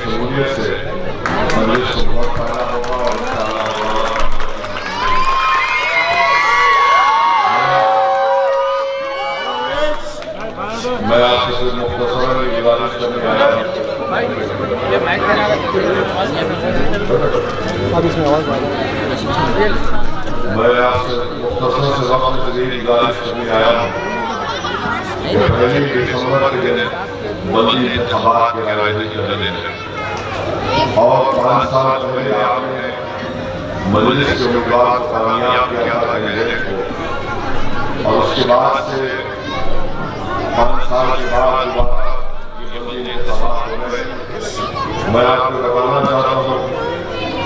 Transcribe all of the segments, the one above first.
شمولیت سے مجلس کو بہت فائدہ ہوگا اور انشاءاللہ میں آپ سے مختصر گزارش کرنے آیا ہوں میں آپ سے مختصر سے وقت سے گزارش کرنے آیا ہوں کہ پہلی دسمبر کے دن بلدی انتخابات کے آیوجت کرنے اور 5 سال پہلے آپ نے مجلس کے امیدوار کو کامیاب کیا تھا کینڈیڈیٹ کو، اور اس کے بعد سے 5 سال کے بعد دوبارہ یہ بلدی انتخابات ہو رہے ہیں۔ میں آپ کو بتانا چاہتا ہوں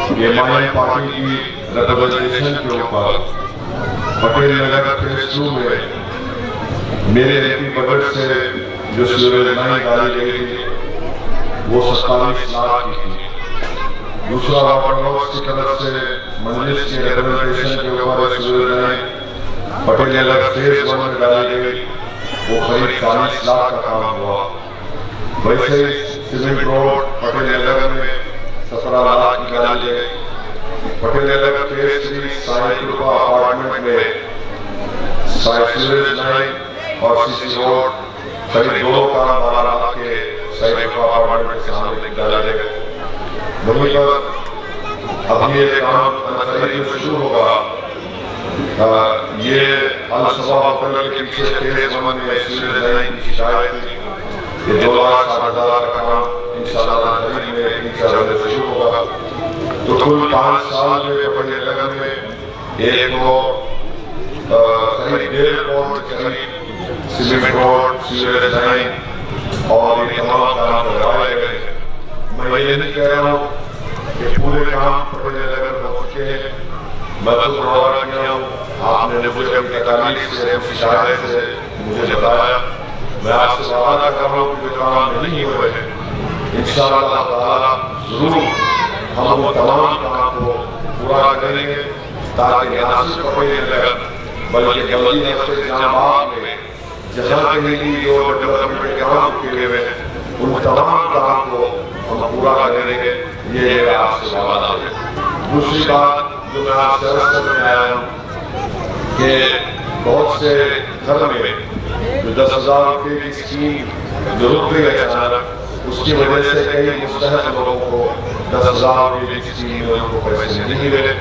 کہ مائن پارٹی کی ریپرزنٹیشن کے اوپر پٹیل نگر فیس 2 میں میرے ایپی بجٹ سے جو سیوریج لائن ڈالی گئی تھی وہ 47 لاکھ کی تھی۔ دوسرا واٹر ورکس کی طرف سے مجلس کے ریپرزنٹیشن کے اوپر sewerage line Patel Nagar phase 1 میں ڈالی گئی، وہ قریب 40 لاکھ کا کام ہوا۔ ویسے سیمنٹ روڈ پٹیل نگر میں 17 لاکھ کی ڈالی گئی۔ پٹیل نگر فیس 3 سائی کرپا اپارٹمنٹ میں سیوریج لائن اور سی سی روڈ قریب 2 کام 12 لاکھ کے سائی کرپا اپارٹمنٹ کے سامنے ڈالا گیا۔ وہیں پر اب یہ کام انفرادی میں شروع ہوگا۔ یہ الصبا ہوٹل کے پیچھے فیس 1 میں سیوریج لائن کی شکایت تھی، یہ 2,60,000 کا کام انشاءاللہ قریب میں 3-4 بجے سے شروع ہوگا۔ تو کل 5 سال میں پٹیل نگر میں ایک کو قریب 1.5 کروڑ کے قریب سیمنٹ روڈ، سیوریج لائن اور یہ تمام کام کروائے گئے۔ میں یہ نہیں کہہ رہا ہوں کہ پورے کام پٹیل نگر ہو چکے ہیں، میں تو دورہ کیا ہوں، آپ نے مجھے اپنی تکالیف سے شکایت سے مجھے بتایا۔ میں آپ سے وعدہ کر رہا ہوں کہ جو کام نہیں ہوئے ہیں انشاءاللہ تعالی ضرور ہم وہ تمام کام کو پورا کریں گے، تاکہ نہ صرف پٹیل نگر بلکہ بلدی دفتر اسلام آباد میں جہاں کہیں بھی جو ڈیولپمنٹ کام کیے ہوئے ہیں ان تمام کام کو ہم پورا کریں گے، یہ آپ سے وعدہ ہے۔ دوسری بات جو میں آپ سے عرض کرنے آیا ہوں کہ بہت سے گھر میں جو 10,000 روپے کی اسکیم جو رک گئی اچانک، اس کی وجہ سے کئی مستحق لوگوں کو 10,000 روپے کی اسکیم میں ان کو پیسے نہیں ملے۔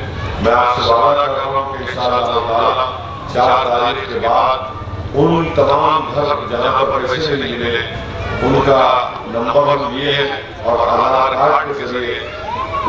میں آپ سے وعدہ کر رہا ہوں کہ انشاءاللہ تعالی 4 تاریخ کے بعد ان تمام گھر جہاں پر پیسے نہیں ملے ان کا نمبر ہم لیے ہیں اور آدھار کارڈ کے ذریعے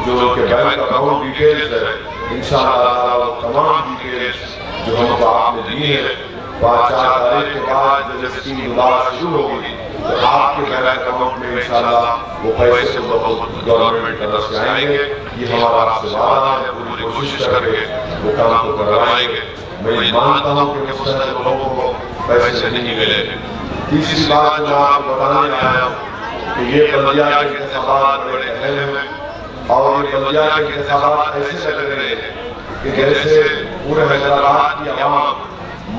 جو ان کے بینک اکاؤنٹ ڈیٹیلز ہے انشاءاللہ تعالی وہ تمام ڈیٹیلز جو ہم کو آپ نے دی ہیں 4 تاریخ کے بعد جب اسکیم دوبارہ شروع ہوگی تو آپ کے بینک اکاؤنٹ میں انشاءاللہ وہ پیسے گورنمنٹ کی طرف سے آئیں گے۔ یہ ہمارا آپ سے وعدہ ہے، پوری کوشش کریں گے وہ کام کو کروائیں گے۔ میں مانتا ہوں کہ مستحق لوگوں کو پیسے نہیں ملے۔ تیسری بات جو میں آپ کو بتانے آیا ہوں کہ یہ بلدیہ کے انتخابات بڑے اہم ہیں اور یہ بلدیہ کے انتخابات ایسے لگ رہے ہیں کہ جیسے پورے حیدرآباد کی عوام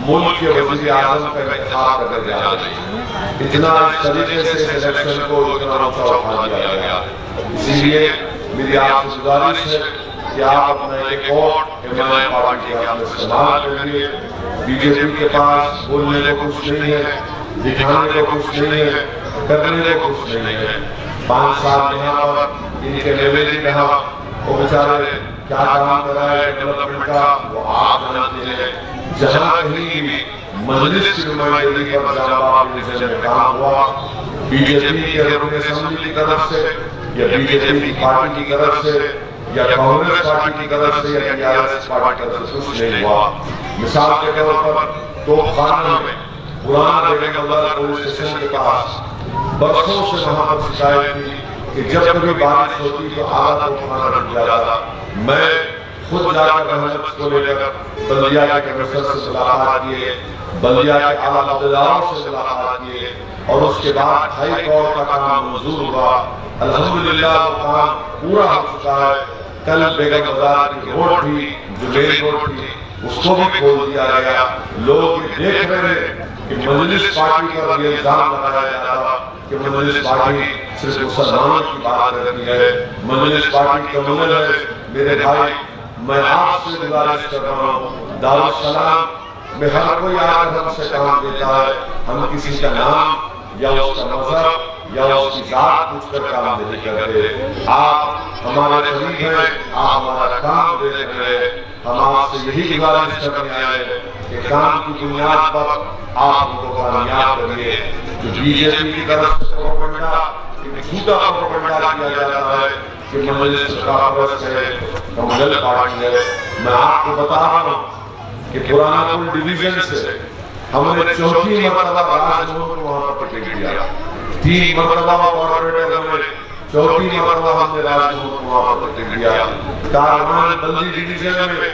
ملک کے وزیر اعظم کا انتخاب کرنے جا رہی ہے۔ اتنا اس طریقے سے اس الیکشن کو اتنا اونچا اٹھا دیا گیا ہے۔ اسی لیے میری آپ سے گزارش ہے کہ آپ اپنا ایک ووٹ حمایت پارٹی کا استعمال کریے۔ بی جے پی کے پاس بولنے کو کچھ نہیں ہے، دکھانے کو کچھ نہیں ہے، کرنے کو کچھ نہیں ہے۔ 5 سال یہاں پر ان کے لیویلی کہا وہ بیچارے کیا کام کر رہا ہے ڈیولپمنٹ کا وہ آپ جانتے ہیں۔ جہاں کہیں بھی مجلس کی نمائندگی پر جب آپ کے ذہن میں کام ہوا بی جے پی کے رکن اسمبلی کی طرف سے یا بی جے پی پارٹی کی طرف سے یا کانگریس پارٹی کی طرف سے یا ٹی آر ایس پارٹی کی طرف سے کچھ نہیں ہوا۔ مثال کے طور پر توپخانہ میں پرانا بیگم اللہ پولیس اسٹیشن کے پاس برسوں سے وہاں پر شکایت تھی کہ جب کبھی بارش ہوتی تو آدھا توپخانہ ڈوب جاتا۔ میں خود جا کر رحمت کو لے کر بلدیہ کے کمشنر سے ملاقات کیے، بلدیہ کے اعلیٰ عہدیداروں سے ملاقات کیے اور اس کے بعد ہائی کورٹ کا کام منظور ہوا۔ الحمدللہ وہ کام پورا ہو چکا ہے۔ کل بیگم بازار کی روڈ بھی جو مین روڈ تھی اس کو بھی کھول دیا گیا۔ لوگ دیکھ رہے ہیں کہ مجلس پارٹی پر یہ الزام لگایا جاتا کہ مجلس پارٹی صرف مسلمانوں کی بات کرتی ہے، مجلس پارٹی کمیونل ہے۔ میرے بھائی، میں آپ سے گزارش کر رہا ہوں، دارالسلام میں ہر کوئی آ کر ہم سے کام دیتا ہے، ہم کسی کا نام یا اس کا مذہب یا اس کی ذات پوچھ کر کام نہیں کرتے۔ آپ ہمارے قریب ہیں، آپ ہمارا کام دیکھ رہے ہیں، ہم آپ سے یہی گزارش کرنے آئے ہیں کہ کام کی بنیاد پر آپ ان کو کامیاب کریے۔ جو بی جے پی کی طرف سے پروپیگنڈا، جھوٹا پروپیگنڈا کیا جاتا ہے کہ مجلس کا پرست ہے، کمیونل پارٹی ہے، میں آپ کو بتا رہا ہوں کہ پرانا پل ڈویژن سے ہم نے چوتھی مرتبہ راج بھون کو وہاں پر ٹکٹ دیا، 3 مرتبہ کارپوریٹر نے، چوتھی مرتبہ ہم نے راج بھون کو وہاں پر ٹکٹ دیا۔ کارمان بندی ڈویژن میں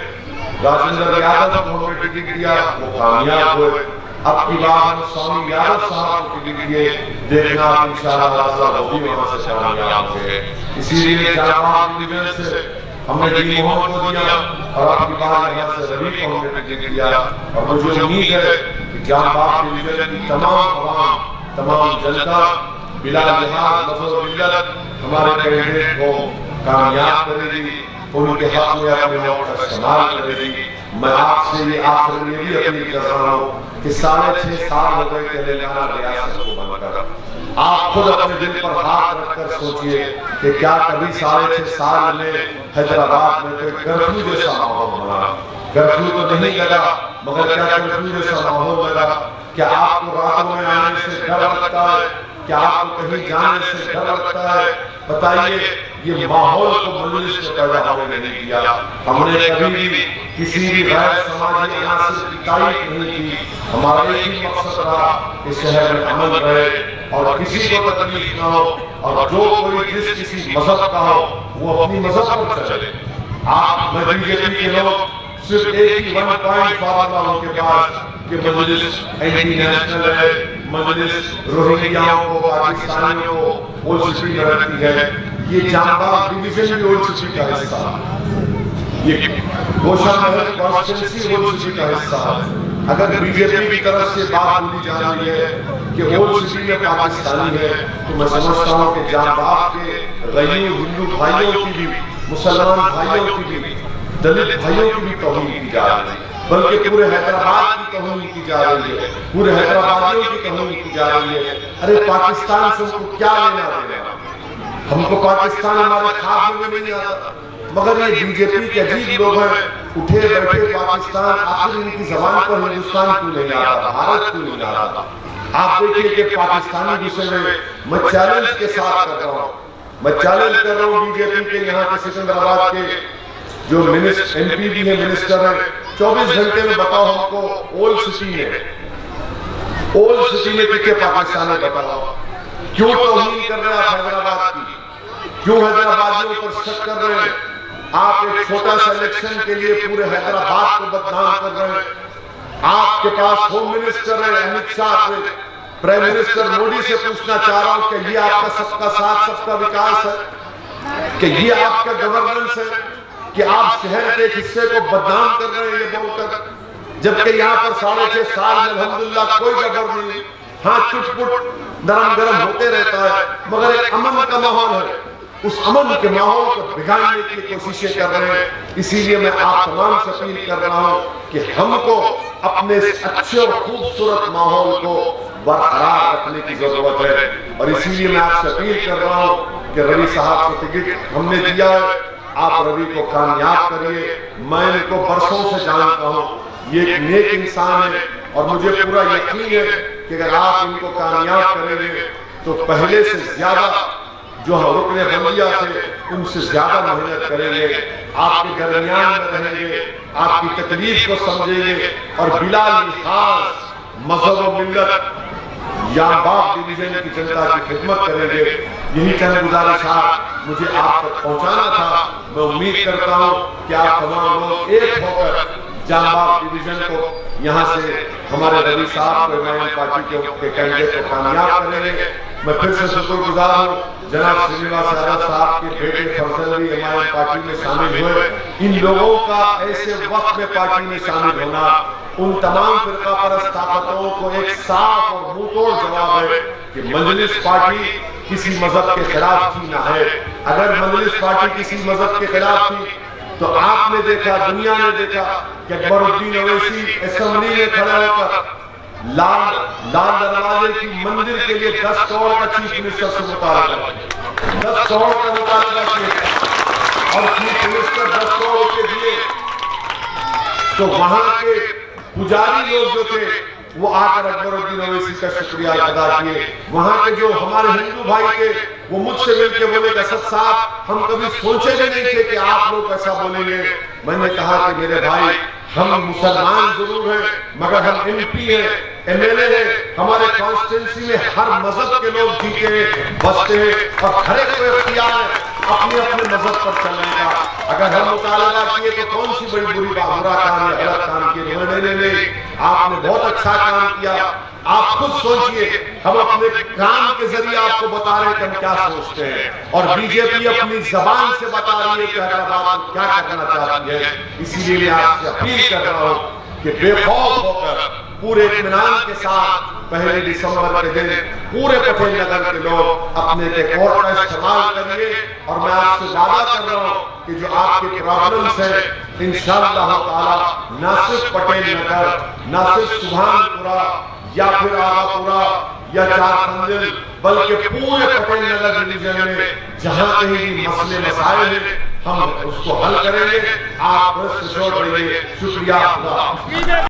راجندر یادو کو ہم نے ٹکٹ دیا، وہ کامیاب ہوئے۔ اب کی بار ہم سوامی یادو صاحب کو ٹکٹ دیے، دیکھنا انشاءاللہ تعالیٰ وہ بھی وہاں سے کامیاب ہوئے۔ اسی لیے جامعہ ڈویژن سے ہم نے ڈی محمد کو دیا، اور اب کی بار یہاں سے ربی کو ہم نے ٹکٹ دیا، اور مجھے امید ہے کہ جامعہ ڈویژن کی تمام عوام، تمام جنتا بلا لحاظ مذہب و ملت ہمارے کینڈیڈیٹ کو کامیاب کرے گی، ان کے حق میں اپنے ووٹ کا استعمال کرے گی۔ میں آپ سے یہ آخر میں بھی اپیل کر رہا ہوں کہ 6.5 سال ہو گئے تلنگانہ ریاست کو بن کر، آپ خود اپنے دل پر ہاتھ رکھ کر سوچئے کہ کیا کبھی 6.5 سال میں حیدرآباد میں کوئی کرفیو جیسا ماحول بنا؟ کرفیو تو نہیں لگا، مگر کیا کرفیو جیسا ماحول لگا؟ کیا آپ کو راتوں میں آنے سے ڈر لگتا ہے؟ کیا آپ کو کہیں جانے سے ڈر لگتا ہے؟ بتائیے، یہ ماحول کو مجلس کو پیدا ہونے نہیں دیا۔ ہم نے کبھی بھی کسی بھی غیر سماجی عناصر کی تائید نہیں کی۔ ہمارا ایک ہی مقصد رہا کہ شہر میں امن رہے اور کسی کو تکلیف نہ ہو، اور جو کوئی جس کسی مذہب کا ہو وہ اپنی مذہب پر چلے۔ آپ میں بی جے پی کے لوگ صرف ایک ہی 1 پوائنٹ فارمولا ان کے پاس کہ مجلس اینٹی نیشنل ہے، مجلس روہنگیاؤں کو، پاکستانیوں کو اول سٹی میں رکھتی ہے۔ یہ جامعہ ڈویژن بھی اول سٹی کا حصہ ہے، یہ گوشہ محل کانسٹیٹنسی اول سٹی کا حصہ ہے۔ اگر بی جے پی کی طرف سے بات بولی جا رہی ہے کہ اول سٹی میں پاکستانی ہے، تو میں سمجھتا ہوں کہ جامعہ کے غیور ہندو بھائیوں کی بھی، مسلمان بھائیوں کی بھی، دلت بھائیوں کی بھی توہین کی جا رہی ہے، بلکہ پورے حیدرآباد کی توہین کی جا رہی ہے، پورے حیدرآبادیوں کی توہین کی جا رہی ہے۔ ارے پاکستان سے ہم کو کیا لینا دینا؟ ہم کو پاکستان ہمارے خواب میں نہیں آتا، مگر یہ بی جے پی کے عجیب لوگ ہیں، اٹھے بیٹھے پاکستان، آخر ان کی زبان پر ہندوستان کیوں نہیں آتا، بھارت کیوں نہیں آتا؟ آپ دیکھئے کہ پاکستانی گھسے میں چیلنج کے ساتھ کر رہا ہوں، میں چیلنج کر رہا ہوں بی جے پی کے یہاں کے سکندرآباد کے جو ایم پی بھی ہیں، منسٹر ہیں، 24 گھنٹے میں بتاؤ ہم کو اول سٹی میں کتنے پاکستانی بتاؤ، کیوں توہین کر رہے ہیں آپ حیدرآباد کی؟ کیوں حیدرآبادیوں پر شک کر رہے ہیں؟ آپ ایک چھوٹا سا الیکشن کے لیے پورے حیدرآباد کو بدنام کر رہے ہیں۔ آپ کے پاس ہوم منسٹر ہے امیت شاہ سے، پرائم منسٹر مودی سے پوچھنا چاہ رہا ہوں کہ یہ آپ کا سب کا ساتھ، سب کا وکاس ہے، کہ یہ آپ کا گورننس ہے، کہ آپ شہر کے ایک حصے کو بدنام کر رہے ہیں یہ بول کر، جبکہ یہاں پر 6.5 سال میں الحمدللہ کوئی گڑبڑ نہیں، ہاں چٹ پٹ نرم گرم ہوتے رہتا ہے، مگر ایک امن کا ماحول ہے، اس امن کے ماحول کو بگاڑنے کی کوششیں کر رہے ہیں۔ اسی لیے میں آپ تمام سے اپیل کر رہا ہوں کہ ہم کو اپنے اس اچھے اور خوبصورت ماحول کو برقرار رکھنے کی ضرورت ہے، اور اسی لیے میں آپ سے اپیل کر رہا ہوں کہ ربی صاحب کو ٹکٹ ہم نے دیا ہے، آپ ربی کو کامیاب کریے۔ میں ان کو برسوں سے جانتا ہوں، یہ ایک نیک انسان ہے، اور مجھے پورا یقین ہے کہ اگر آپ ان کو کامیاب کریں گے تو پہلے سے زیادہ جو رکن بلدیہ تھے ان سے زیادہ محنت کریں گے، آپ کے درمیان میں رہیں گے، آپ کی تکلیف کو سمجھیں گے، اور بلا لحاظ مذہب و ملت یا باغ ڈویژن کی جنتا کی خدمت کریں گے۔ یہی چند گزارشات مجھے آپ تک پہنچانا تھا۔ میں امید کرتا ہوں کہ آپ تمام لوگ ایک ہو کر جام باغ ڈویژن کو یہاں سے ہمارے ربی صاحب کو امام پارٹی کے کینڈیڈیٹ کو کامیاب کریں گے۔ میں پھر سے شکر گزار ہوں جناب سرینواس یادو صاحب کے بیٹے فرزند بھی امام پارٹی میں شامل ہوئے۔ ان لوگوں کا ایسے وقت میں پارٹی میں شامل ہونا ان تمام فرقہ پرست طاقتوں کو ایک صاف اور منہ توڑ جواب ہے کہ مجلس پارٹی کسی مذہب کے خلاف تھی نہ ہے۔ اگر مجلس پارٹی کسی مذہب کے خلاف تھی تو آپ نے دیکھا، دنیا نے دیکھا کہ اکبر الدین اویسی اسمبلی میں کھڑے ہو کر لال دروازے کی مندر کے لیے 10 کروڑ کا چیف منسٹر سے مطالبہ کیا، 10 کروڑ کا مطالبہ کیا، اور چیف منسٹر 10 کروڑ کے دیے تو وہاں کے پجاری لوگ جو تھے وہ آ کر اکبر الدین اویسی کا شکریہ ادا کیے۔ وہاں کے جو ہمارے ہندو بھائی تھے وہ مجھ سے مل کے بولے کہ اسد صاحب ہم کبھی سوچے بھی نہیں تھے کہ آپ لوگ ایسا بولیں گے۔ میں نے کہا کہ میرے بھائی ہم مسلمان ضرور ہیں مگر ہم ایم پی ہیں، ایم ایل اے ہیں، ہمارے کانسٹیٹنسی میں ہر مذہب کے لوگ جیتے بستے ہیں اور ہر ایک کو اختیار ہے اپنے اپنے مذہب پر چلنے کا۔ اگر ہم مطالبہ کیے تو کون سی بڑی برا کام یا غلط کام کیے؟ نہیں، آپ نے بہت اچھا کام کیا۔ آپ خود سوچئے، ہم اپنے کام کے ذریعے آپ کو بتا رہے ہیں کہ ہم کیا سوچتے ہیں، اور بی جے پی اپنی زبان سے بتا رہی ہے کہ حیدرآباد کیا کرنا چاہتی ہے۔ اسی لیے میں آپ سے اپیل کر رہا ہوں کہ بے خوف ہو کر پورے اطمینان کے ساتھ 1 دسمبر کے دن پورے پٹیل نگر کے لوگ اپنے کوڈ کا استعمال کریے، اور میں آپ سے وعدہ کر رہا ہوں کہ جو آپ کے پرابلمز ہیں انشاءاللہ تعالی نہ صرف پٹیل نگر، نہ صرف سبحان پورہ یا پھر آغا پورہ یا چار مندل، بلکہ پورے پٹیل نگر ڈویژن میں جہاں کہیں بھی مسئلے مسائل ہیں ہم اس کو حل کریں گے۔ آپ رست چھوڑ رہیے۔ شکریہ خدا۔